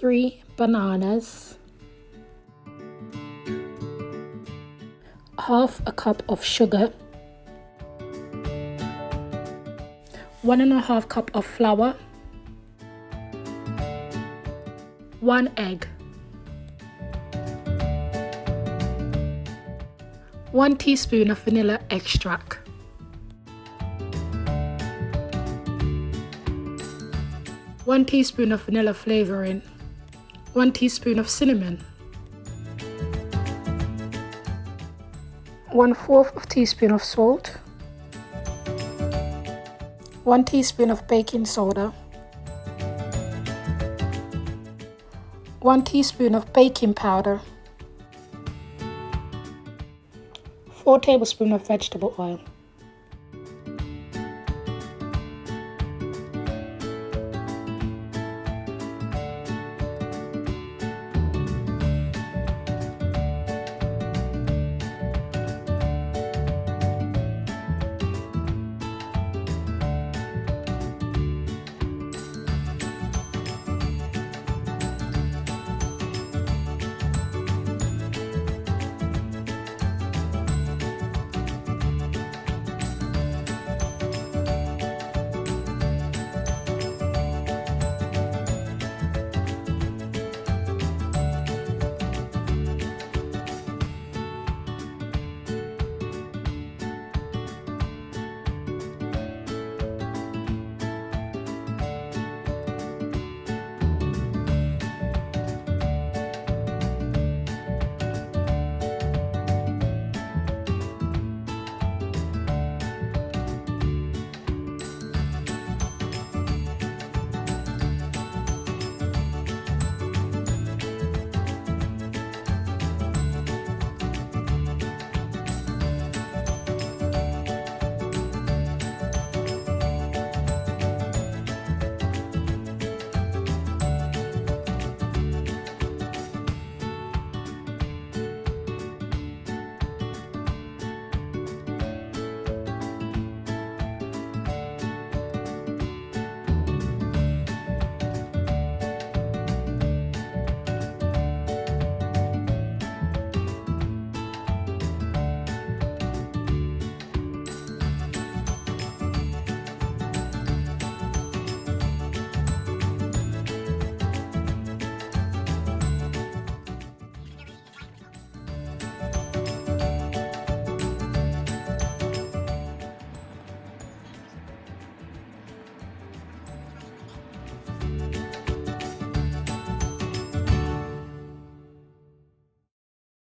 3 bananas, half a cup of sugar, 1.5 cup of flour, 1 egg, 1 teaspoon of vanilla extract, 1 teaspoon of vanilla flavoring, 1 teaspoon of cinnamon, 1/4 teaspoon of salt, 1 teaspoon of baking soda, 1 teaspoon of baking powder, 4 tablespoons of vegetable oil.